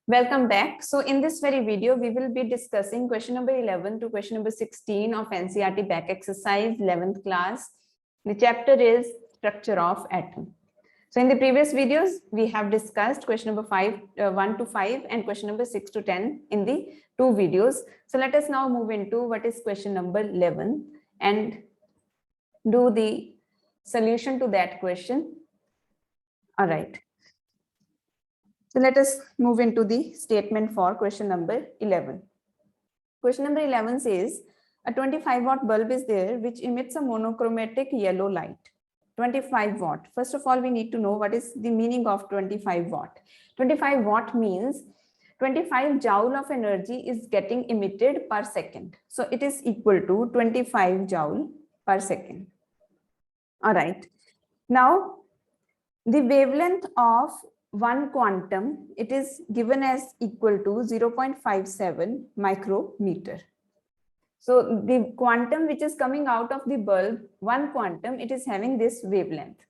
Welcome back. So in this very video, we will be discussing question number 11 to question number 16 of NCERT back exercise 11th class. The chapter is structure of atom. So in the previous videos, we have discussed question number 1 to 5 and question number 6 to 10 in the two videos. So let us now move into what is question number 11 and do the solution to that question. All right. So let us move into the statement for question number 11. Question number 11 says, a 25 watt bulb is there which emits a monochromatic yellow light. 25 watt. First of all, we need to know what is the meaning of 25 watt. 25 watt means 25 joule of energy is getting emitted per second. So it is equal to 25 joule per second. All right. Now, the wavelength of one quantum, it is given as equal to 0.57 micrometer. So the quantum which is coming out of the bulb, one quantum, it is having this wavelength.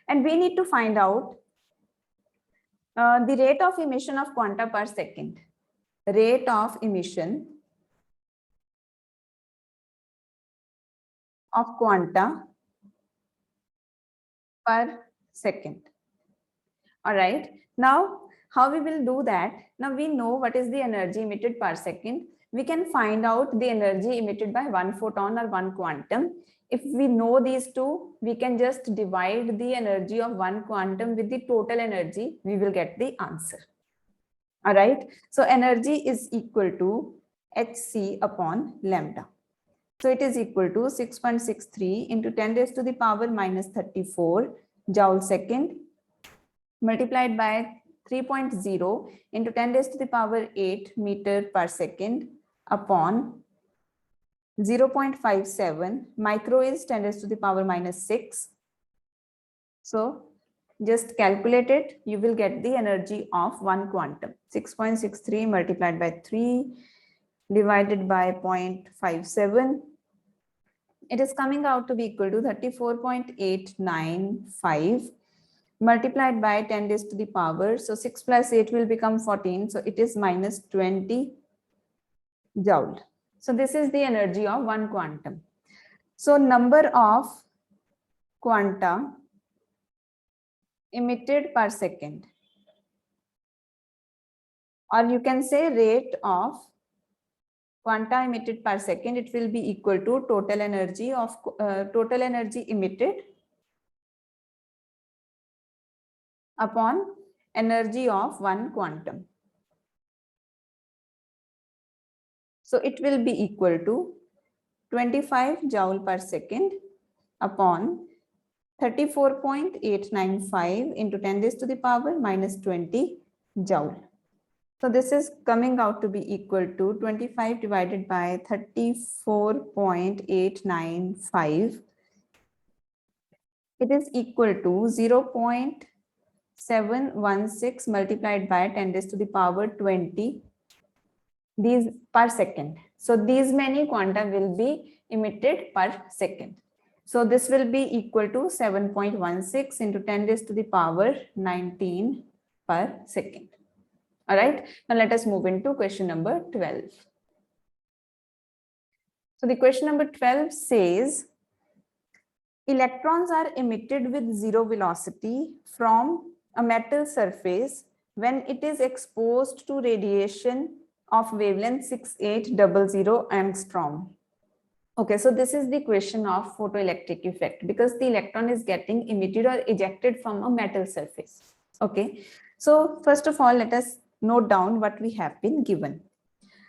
And we need to find out the rate of emission of quanta per second. Rate of emission of quanta per second. All right. Now, how we will do that? Now we know what is the energy emitted per second. We can find out the energy emitted by one photon or one quantum. If we know these two, we can just divide the energy of one quantum with the total energy. We will get the answer. All right. So energy is equal to hc upon lambda. So it is equal to 6.63 into 10 raised to the power minus 34 joule second multiplied by 3.0 into 10 raised to the power 8 meter per second upon 0.57. Micro is 10 raised to the power minus 6. So just calculate it. You will get the energy of one quantum. 6.63 multiplied by 3 divided by 0.57. It is coming out to be equal to 34.895 multiplied by 10 raised to the power. So 6 plus 8 will become 14. So it is minus 20 joule. So this is the energy of one quantum. So number of quanta emitted per second, or you can say rate of quanta emitted per second, it will be equal to total energy emitted upon energy of one quantum. So it will be equal to 25 joule per second upon 34.895 into 10 raised to the power minus 20 joule. So this is coming out to be equal to 25 divided by 34.895. It is equal to 0.716 multiplied by 10 raised to the power 20. These per second. So these many quanta will be emitted per second. So this will be equal to 7.16 into 10 raised to the power 19 per second. All right. Now let us move into question number 12. So the question number 12 says, electrons are emitted with zero velocity from a metal surface when it is exposed to radiation of wavelength 6800 angstrom. Okay, so this is the question of photoelectric effect because the electron is getting emitted or ejected from a metal surface. Okay, so first of all, let us note down what we have been given.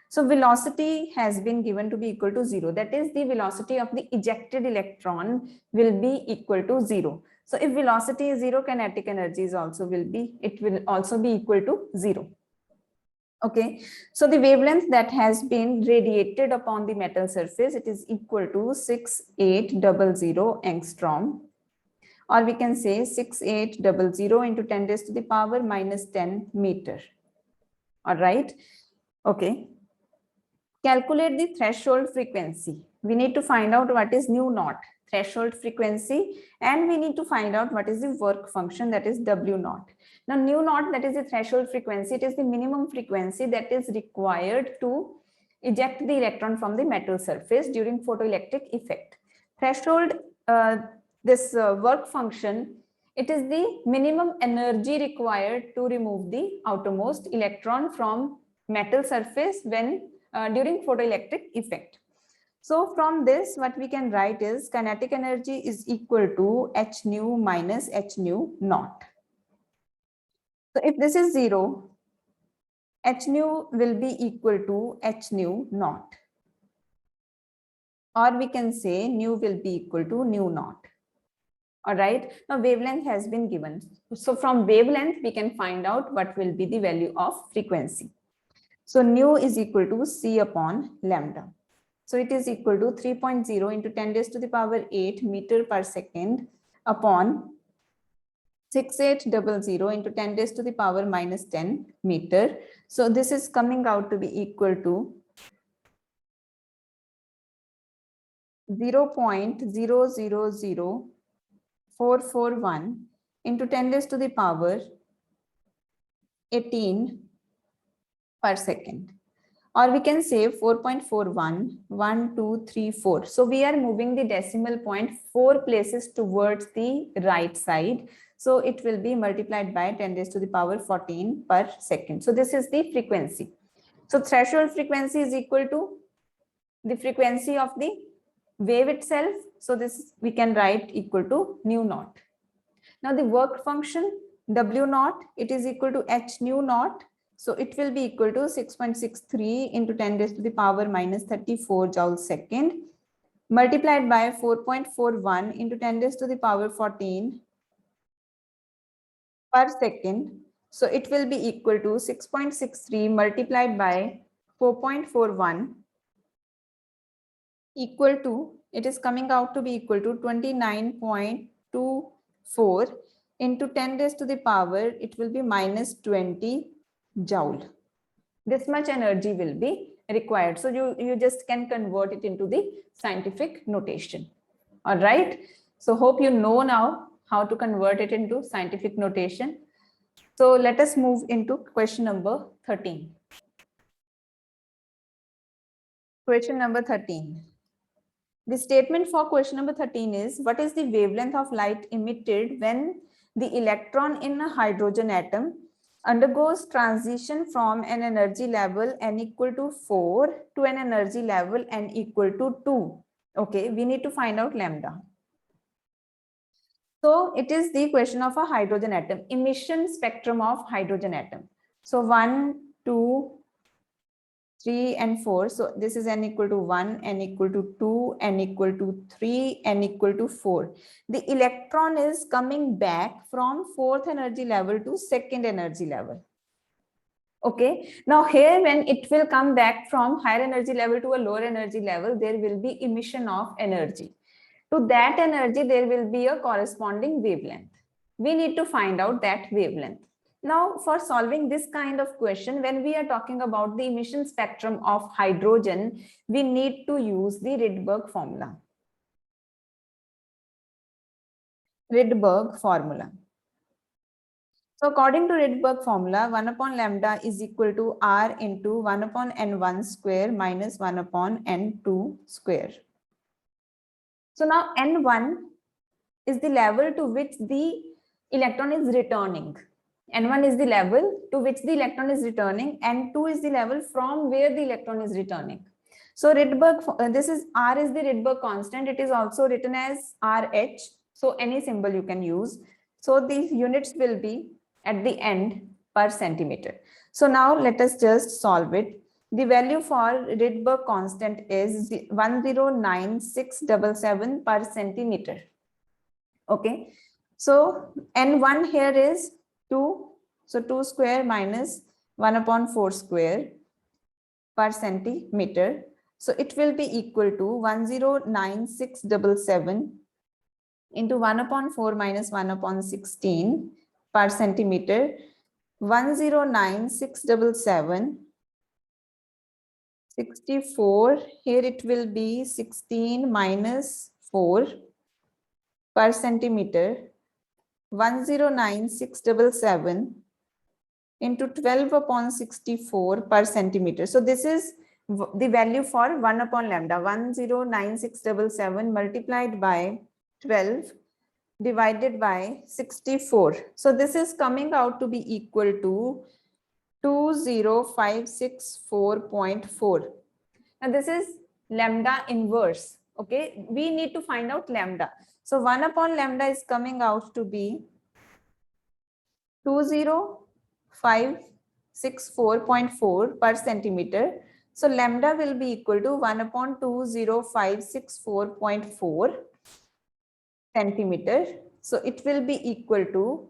So velocity has been given to be equal to 0. That is, the velocity of the ejected electron will be equal to 0. So if velocity is 0, kinetic energy is also will be equal to 0. Okay, so the wavelength that has been radiated upon the metal surface, it is equal to 6800 angstrom, or we can say 6800 into 10 raised to the power minus 10 meter. All right. Okay. Calculate the threshold frequency. We need to find out what is nu naught. threshold frequency, and we need to find out what is the work function, that is W naught. Now nu naught, that is the threshold frequency, it is the minimum frequency that is required to eject the electron from the metal surface during photoelectric effect. Threshold, this work function, it is the minimum energy required to remove the outermost electron from metal surface when during photoelectric effect. So from this, what we can write is kinetic energy is equal to h nu minus h nu naught. So if this is 0, h nu will be equal to h nu naught, or we can say nu will be equal to nu naught. All right, now wavelength has been given. So from wavelength, we can find out what will be the value of frequency. So nu is equal to C upon lambda. So it is equal to 3.0 into 10 raised to the power 8 meter per second upon 6800 into 10 raised to the power minus 10 meter. So this is coming out to be equal to 0.000441 into 10 raised to the power 18 per second. Or we can say 4.41, 1, 2, 3, 4. So we are moving the decimal point 4 places towards the right side. So it will be multiplied by 10 raised to the power 14 per second. So this is the frequency. So threshold frequency is equal to the frequency of the wave itself. So this we can write equal to nu naught. Now the work function W naught, it is equal to h nu naught. So it will be equal to 6.63 into 10 raised to the power minus 34 joule second multiplied by 4.41 into 10 raised to the power 14 per second. So it will be equal to 6.63 multiplied by 4.41 equal to, it is coming out to be equal to 29.24 into 10 raised to the power, it will be minus 20 joule. This much energy will be required. So you just can convert it into the scientific notation. All right. So hope you know now how to convert it into scientific notation. So let us move into question number 13. Question number 13. The statement for question number 13 is, what is the wavelength of light emitted when the electron in a hydrogen atom undergoes transition from an energy level n equal to 4 to an energy level n equal to 2. Okay, we need to find out lambda. So it is the question of a hydrogen atom, emission spectrum of hydrogen atom. So 1, 2, 3 and 4. So this is n equal to 1, n equal to 2, n equal to 3, n equal to 4. The electron is coming back from 4th energy level to 2nd energy level. Okay, now here when it will come back from higher energy level to a lower energy level, there will be emission of energy. To that energy, there will be a corresponding wavelength. We need to find out that wavelength. Now, for solving this kind of question, when we are talking about the emission spectrum of hydrogen, we need to use the Rydberg formula. Rydberg formula. So according to Rydberg formula, 1 upon lambda is equal to R into 1 upon N1 square minus 1 upon N2 square. So now N1 is the level to which the electron is returning. N1 is the level to which the electron is returning, N2 is the level from where the electron is returning. So Rydberg, this is R is the Rydberg constant. It is also written as RH. So any symbol you can use. So these units will be at the end per centimeter. So now let us just solve it. The value for Rydberg constant is 109677 per centimeter. Okay. So N1 here is 2. So 2 square minus 1 upon 4 square per centimeter. So it will be equal to 109677 into 1 upon 4 minus 1 upon 16 per centimeter. 109677 64. Here it will be 16 minus 4 per centimeter, 109677 into 12 upon 64 per centimeter. So this is the value for 1 upon lambda, 109677 multiplied by 12 divided by 64. So this is coming out to be equal to 20564.4. Now this is lambda inverse. Okay, we need to find out lambda. So 1 upon lambda is coming out to be 20564.4 per centimeter. So lambda will be equal to 1 upon 20564.4 centimeter. So it will be equal to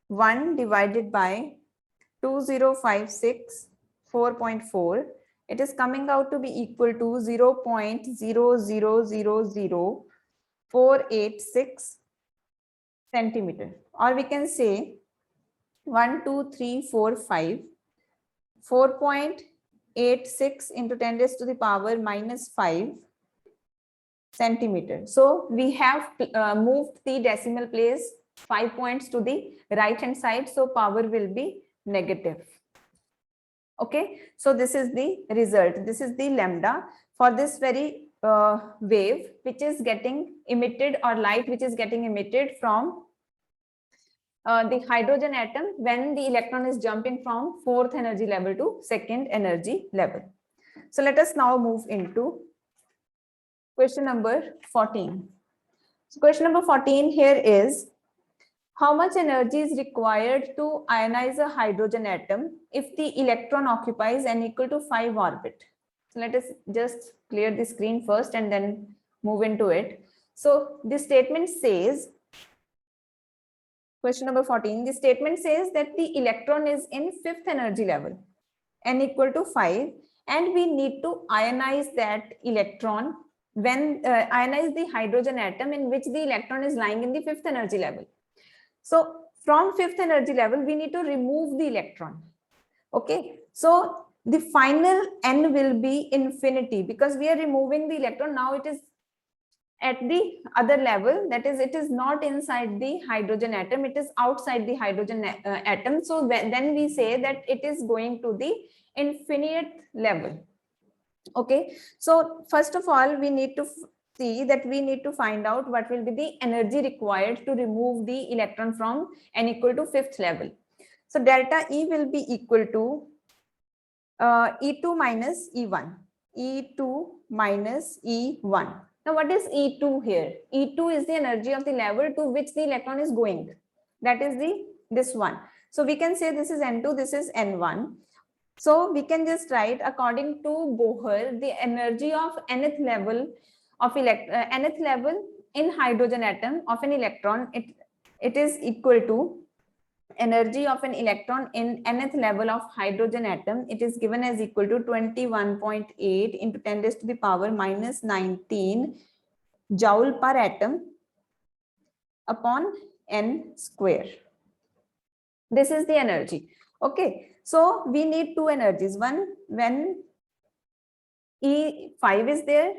1 divided by 20564.4. It is coming out to be equal to 0.0000486 centimeter, or we can say 1, 2, 3, 4, 5, 4.86 into 10 raised to the power minus 5 centimeter. So we have moved the decimal place 5 points to the right hand side, so power will be negative. Okay, so this is the result. This is the lambda for this very wave which is getting emitted, or light which is getting emitted from the hydrogen atom when the electron is jumping from 4th energy level to 2nd energy level. So let us now move into question number 14. So question number 14 here is, how much energy is required to ionize a hydrogen atom if the electron occupies n equal to 5 orbit? So let us just clear the screen first and then move into it. So the statement says, question number 14, the statement says that the electron is in 5th energy level, n equal to 5, and we need to ionize that electron when ionize the hydrogen atom in which the electron is lying in the 5th energy level. So from 5th energy level, we need to remove the electron. Okay, so the final n will be infinity because we are removing the electron. Now it is at the other level, that is, it is not inside the hydrogen atom, it is outside the hydrogen atom. So then we say that it is going to the infinite level. Okay, so first of all, we need to see that we need to find out what will be the energy required to remove the electron from n equal to 5th level. So delta E will be equal to E2 minus E1. E2 minus E1. Now what is E2 here? E2 is the energy of the level to which the electron is going. That is this one. So we can say this is N2, this is N1. So we can just write, according to Bohr, the energy of nth level of nth level in hydrogen atom of an electron, it is equal to energy of an electron in nth level of hydrogen atom. It is given as equal to 21.8 into 10 raised to the power minus 19 joule per atom upon n square. This is the energy. Okay, so we need two energies. One, when E5 is there,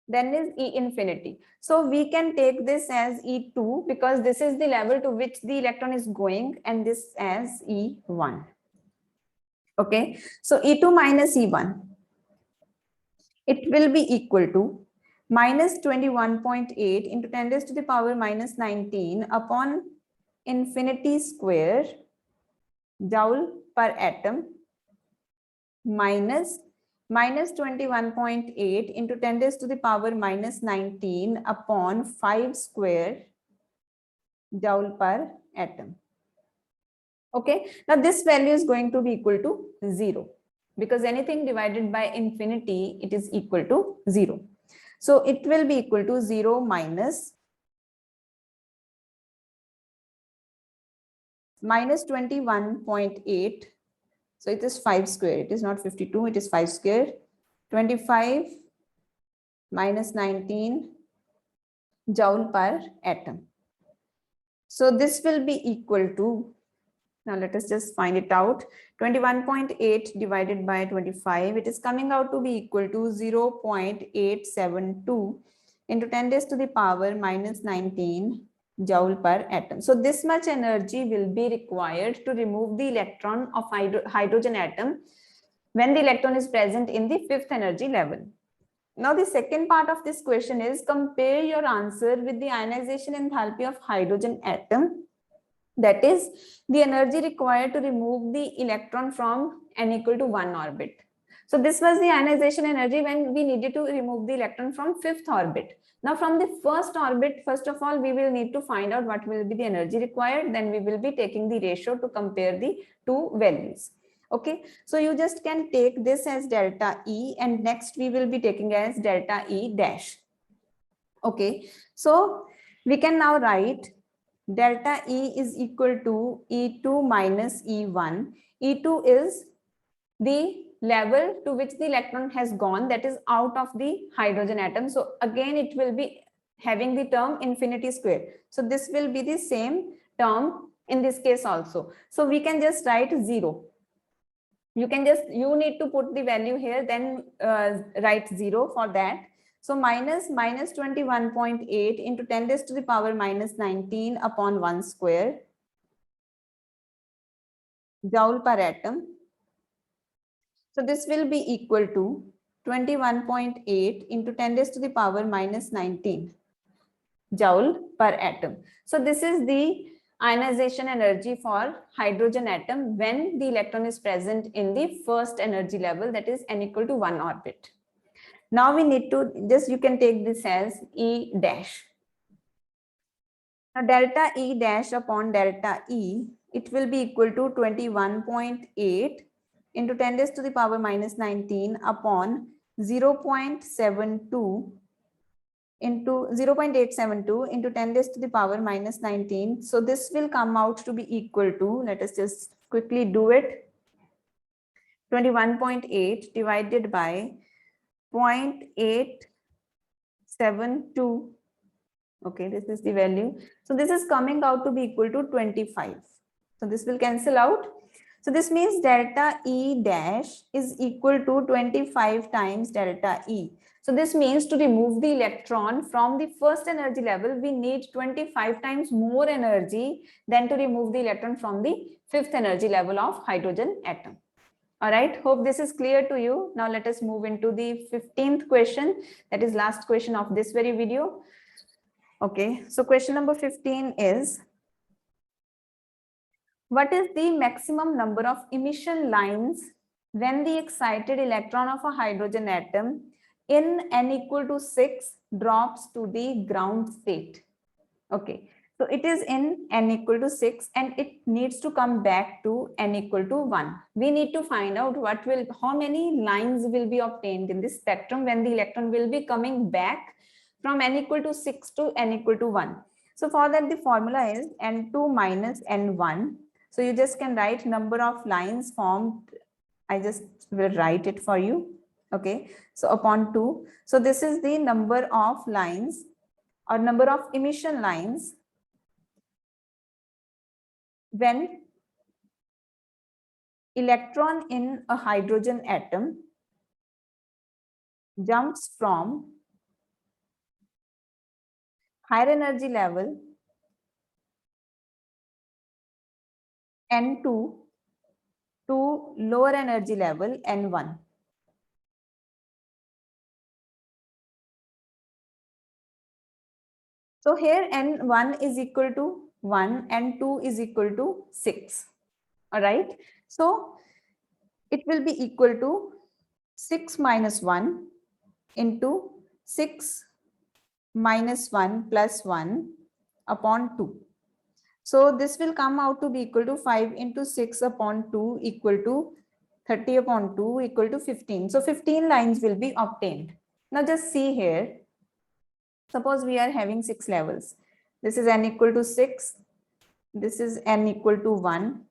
then is E infinity. So we can take this as E2 because this is the level to which the electron is going, and this as E1. Okay, so E2 minus E1, it will be equal to minus 21.8 into 10 raised to the power minus 19 upon infinity square joule per atom minus 21.8 into 10 raised to the power minus 19 upon 5 square joule per atom. Okay, now this value is going to be equal to 0 because anything divided by infinity, it is equal to 0. So it will be equal to 0 minus 21.8. So it is 5 square. It is not 52. It is 5 square. 25 minus 19 joule per atom. So this will be equal to, now let us just find it out. 21.8 divided by 25. It is coming out to be equal to 0.872 into 10 raised to the power minus 19 joule per atom. So this much energy will be required to remove the electron of hydrogen atom when the electron is present in the fifth energy level. Now the second part of this question is compare your answer with the ionization enthalpy of hydrogen atom, that is the energy required to remove the electron from n equal to 1 orbit. So this was the ionization energy when we needed to remove the electron from fifth orbit. Now from the first orbit, first of all, we will need to find out what will be the energy required. Then we will be taking the ratio to compare the two values. Okay, so you just can take this as delta E, and next we will be taking as delta E dash. Okay, so we can now write delta E is equal to E2 minus E1. E2 is the level to which the electron has gone, that is out of the hydrogen atom. So again, it will be having the term infinity square. So this will be the same term in this case also. So we can just write 0. You need to put the value here, then write 0 for that. So minus 21.8 into 10 raised to the power minus 19 upon 1 square joule per atom. So this will be equal to 21.8 into 10 raised to the power minus 19 joule per atom. So this is the ionization energy for hydrogen atom when the electron is present in the first energy level, that is n equal to 1 orbit. Now we need to you can take this as E dash. Now delta E dash upon delta E, it will be equal to 21.8 into 10 raised to the power minus 19 upon 0.72 into 0.872 into 10 raised to the power minus 19. So this will come out to be equal to, let us just quickly do it, 21.8 divided by 0.872. Okay, this is the value. So this is coming out to be equal to 25. So this will cancel out. So this means delta E dash is equal to 25 times delta E. So this means to remove the electron from the first energy level, we need 25 times more energy than to remove the electron from the fifth energy level of hydrogen atom. All right, hope this is clear to you. Now let us move into the 15th question, that is last question of this very video. Okay, so question number 15 is, what is the maximum number of emission lines when the excited electron of a hydrogen atom in n equal to 6 drops to the ground state? Okay, so it is in n equal to 6 and it needs to come back to n equal to 1. We need to find out how many lines will be obtained in this spectrum when the electron will be coming back from n equal to 6 to n equal to 1. So for that, the formula is n2 minus n1. So you just can write number of lines formed. I just will write it for you. Okay, so upon 2. So this is the number of lines or number of emission lines when electron in a hydrogen atom jumps from higher energy level N2 to lower energy level N1. So here N1 is equal to 1 and 2 is equal to 6. All right. So it will be equal to 6 minus 1 into 6 minus 1 plus 1 upon 2. So this will come out to be equal to 5 into 6 upon 2 equal to 30 upon 2 equal to 15. So 15 lines will be obtained. Now just see here. Suppose we are having 6 levels. This is n equal to 6. This is n equal to 1.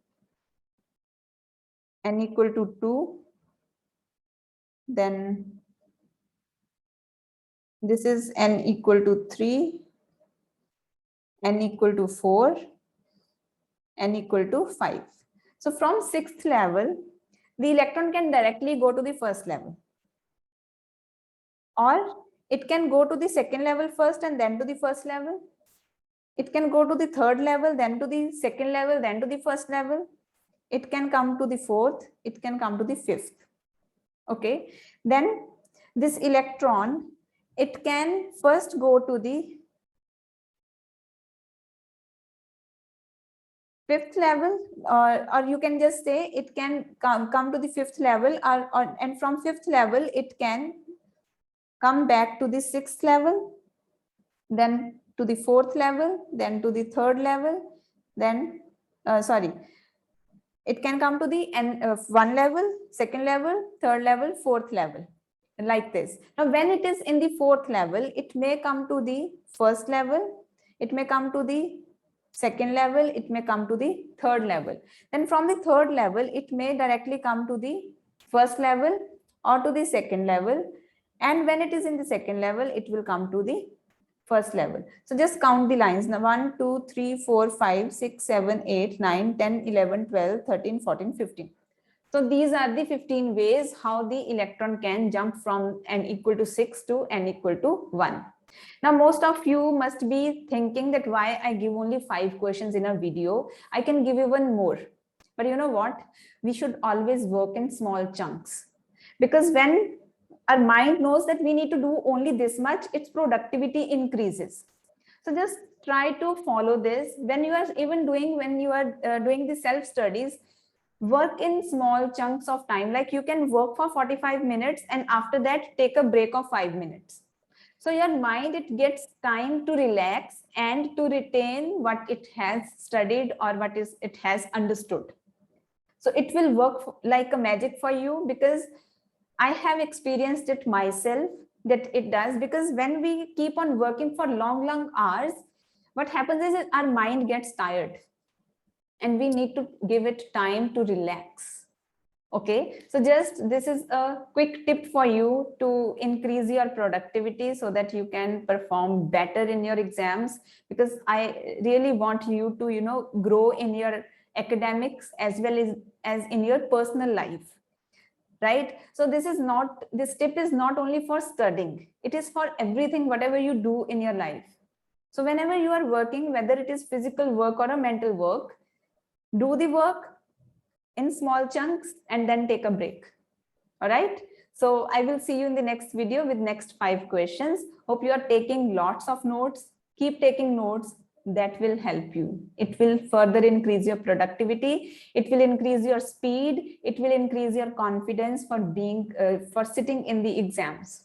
N equal to 2. Then this is n equal to 3. N equal to 4. N equal to 5. So from 6th level, the electron can directly go to the first level. Or it can go to the second level first and then to the first level. It can go to the third level, then to the second level, then to the first level. It can come to the fourth, it can come to the fifth. Okay, then this electron, it can first go to the fifth level, or you can just say it can come to the fifth level, and from fifth level it can come back to the sixth level, then to the fourth level, then to the third level, then it can come to the one level, second level, third level, fourth level, like this. Now when it is in the fourth level, it may come to the first level, it may come to the second level, it may come to the third level. Then from the third level, it may directly come to the first level or to the second level. And when it is in the second level, it will come to the first level. So just count the lines. Now 1, 2, 3, 4, 5, 6, 7, 8, 9, 10, 11, 12, 13, 14, 15. So these are the 15 ways how the electron can jump from n equal to 6 to n equal to 1. Now, most of you must be thinking that why I give only 5 questions in a video. I can give even more. But you know what? We should always work in small chunks. Because when our mind knows that we need to do only this much, its productivity increases. So just try to follow this. When you are doing the self-studies, work in small chunks of time. Like you can work for 45 minutes and after that take a break of 5 minutes. So your mind, it gets time to relax and to retain what it has studied or it has understood. So it will work like a magic for you, because I have experienced it myself that it does. Because when we keep on working for long hours, what happens is our mind gets tired and we need to give it time to relax. Okay, so just this is a quick tip for you to increase your productivity so that you can perform better in your exams, because I really want you to, grow in your academics as well as in your personal life, right? So this tip is not only for studying, it is for everything, whatever you do in your life. So whenever you are working, whether it is physical work or a mental work, do the work in small chunks and then take a break. All right, so I will see you in the next video with next 5 questions. Hope you are taking lots of notes. Keep taking notes. That will help you. It will further increase your productivity. It will increase your speed. It will increase your confidence for sitting in the exams,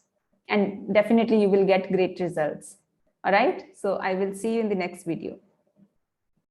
and definitely you will get great results. All right, so I will see you in the next video.